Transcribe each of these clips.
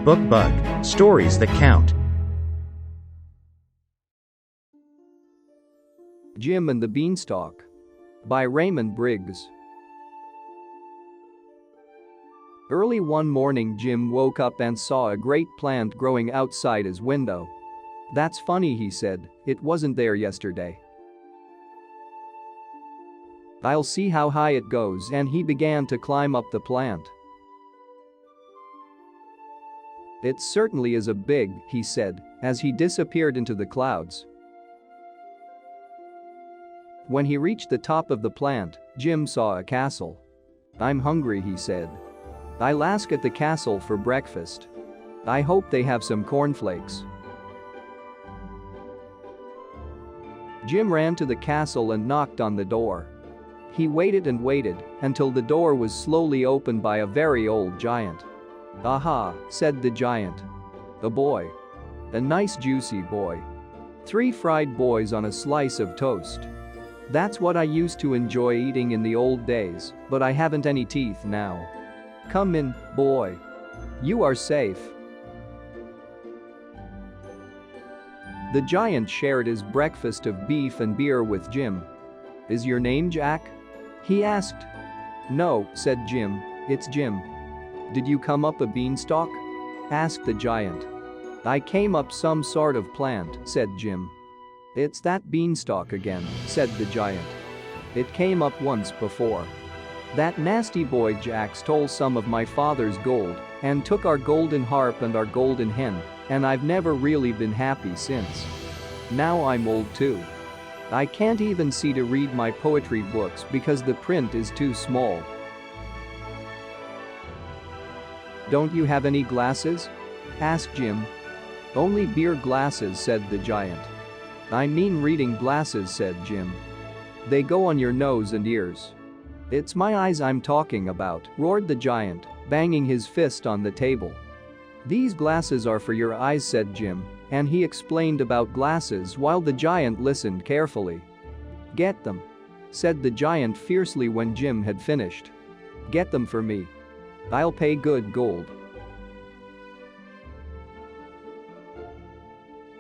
BuukBug, stories that count. Jim and the Beanstalk by Raymond Briggs. Early one morning, Jim woke up and saw a great plant growing outside his window. "That's funny," he said, "it wasn't there yesterday. I'll see how high it goes," and he began to climb up the plant. "It certainly is a big," he said, as he disappeared into the clouds. When he reached the top of the plant, Jim saw a castle. "I'm hungry," he said. "I'll ask at the castle for breakfast. I hope they have some cornflakes." Jim ran to the castle and knocked on the door. He waited and waited until the door was slowly opened by a very old giant. "Aha," said the giant. "A boy. A nice juicy boy. 3 fried boys on a slice of toast. That's what I used to enjoy eating in the old days, but I haven't any teeth now. Come in, boy. You are safe." The giant shared his breakfast of beef and beer with Jim. "Is your name Jack?" he asked. "No," said Jim, "it's Jim." "Did you come up a beanstalk?" asked the giant. "I came up some sort of plant," said Jim. "It's that beanstalk again," said the giant. "It came up once before. That nasty boy Jack stole some of my father's gold and took our golden harp and our golden hen, and I've never really been happy since. Now I'm old too. I can't even see to read my poetry books because the print is too small." "Don't you have any glasses?" asked Jim. "Only beer glasses," said the giant. "I mean reading glasses," said Jim. "They go on your nose and ears." "It's my eyes I'm talking about," roared the giant, banging his fist on the table. "These glasses are for your eyes," said Jim, and he explained about glasses while the giant listened carefully. "Get them," said the giant fiercely when Jim had finished. "Get them for me. I'll pay good gold."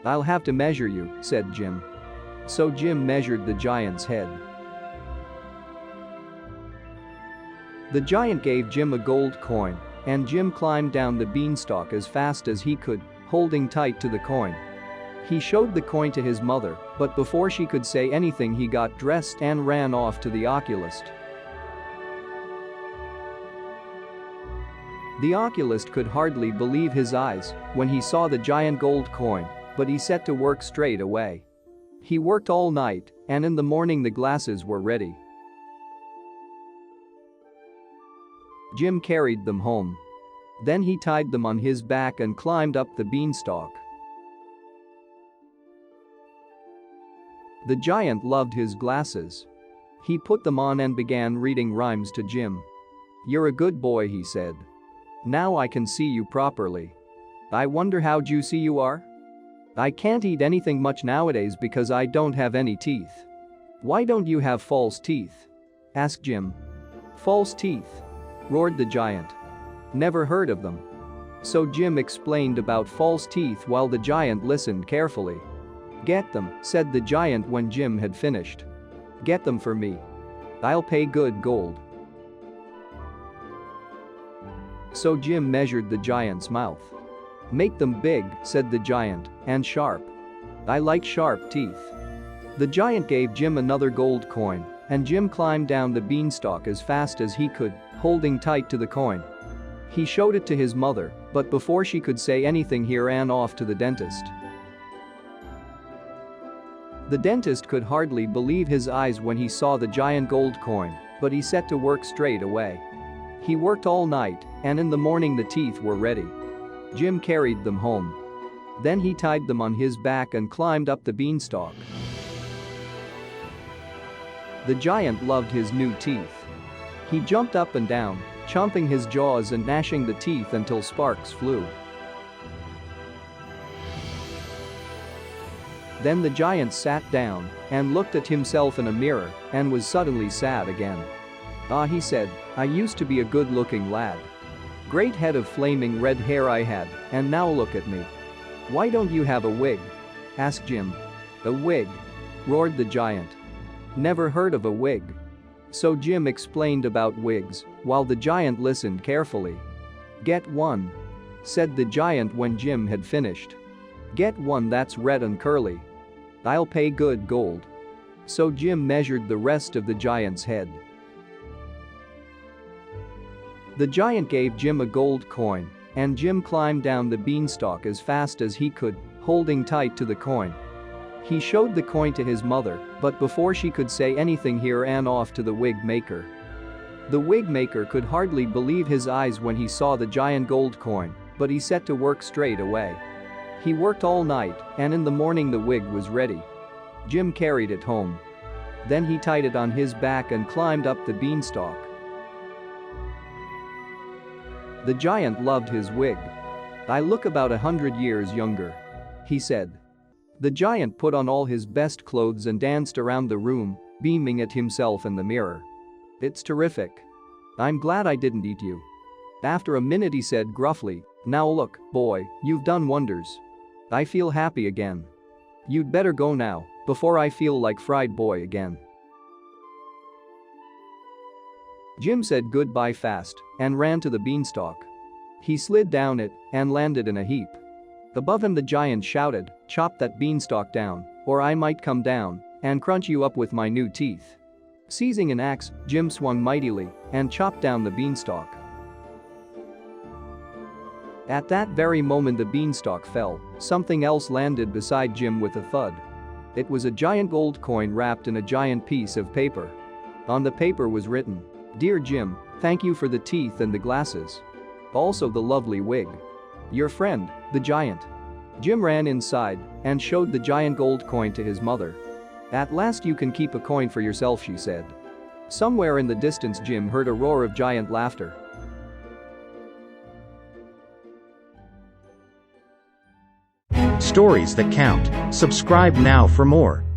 "I'll have to measure you," said Jim. So Jim measured the giant's head. The giant gave Jim a gold coin, and Jim climbed down the beanstalk as fast as he could, holding tight to the coin. He showed the coin to his mother, but before she could say anything he got dressed and ran off to the oculist. The oculist could hardly believe his eyes when he saw the giant gold coin, but he set to work straight away. He worked all night, and in the morning the glasses were ready. Jim carried them home. Then he tied them on his back and climbed up the beanstalk. The giant loved his glasses. He put them on and began reading rhymes to Jim. "You're a good boy," he said. "Now I can see you properly. I wonder how juicy you are? I can't eat anything much nowadays because I don't have any teeth." "Why don't you have false teeth?" asked Jim. "False teeth?" roared the giant. "Never heard of them." So Jim explained about false teeth while the giant listened carefully. "Get them," said the giant when Jim had finished. "Get them for me. I'll pay good gold." So Jim measured the giant's mouth. "Make them big," said the giant, "and sharp. I like sharp teeth." The giant gave Jim another gold coin, and Jim climbed down the beanstalk as fast as he could, holding tight to the coin. He showed it to his mother, but before she could say anything he ran off to the dentist. The dentist could hardly believe his eyes when he saw the giant gold coin, but he set to work straight away. He worked all night, and in the morning the teeth were ready. Jim carried them home. Then he tied them on his back and climbed up the beanstalk. The giant loved his new teeth. He jumped up and down, chomping his jaws and gnashing the teeth until sparks flew. Then the giant sat down and looked at himself in a mirror and was suddenly sad again. "Ah," he said, "I used to be a good-looking lad. Great head of flaming red hair I had, and now look at me. Why don't you have a wig? Asked Jim. A wig? Roared the giant. Never heard of a wig. So Jim explained about wigs, while the giant listened carefully. Get one, said the giant when Jim had finished. Get one that's red and curly. I'll pay good gold. So Jim measured the rest of the giant's head. The giant gave Jim a gold coin, and Jim climbed down the beanstalk as fast as he could, holding tight to the coin. He showed the coin to his mother, but before she could say anything he ran off to the wig maker. The wig maker could hardly believe his eyes when he saw the giant gold coin, but he set to work straight away. He worked all night, and in the morning the wig was ready. Jim carried it home. Then he tied it on his back and climbed up the beanstalk. The giant loved his wig. I look about 100 years younger, he said. The giant put on all his best clothes and danced around the room, beaming at himself in the mirror. It's terrific. I'm glad I didn't eat you. After a minute he said gruffly, now look, boy, you've done wonders. I feel happy again. You'd better go now, before I feel like fried boy again. Jim said goodbye fast and ran to the beanstalk. He slid down it and landed in a heap. Above him the giant shouted, chop that beanstalk down, or I might come down and crunch you up with my new teeth. Seizing an axe, Jim swung mightily and chopped down the beanstalk. At that very moment the beanstalk fell, something else landed beside Jim with a thud. It was a giant gold coin wrapped in a giant piece of paper. On the paper was written, Dear Jim, thank you for the teeth and the glasses. Also the lovely wig. Your friend, the giant. Jim ran inside and showed the giant gold coin to his mother. At last you can keep a coin for yourself, she said. Somewhere in the distance Jim heard a roar of giant laughter. Stories that count. Subscribe now for more.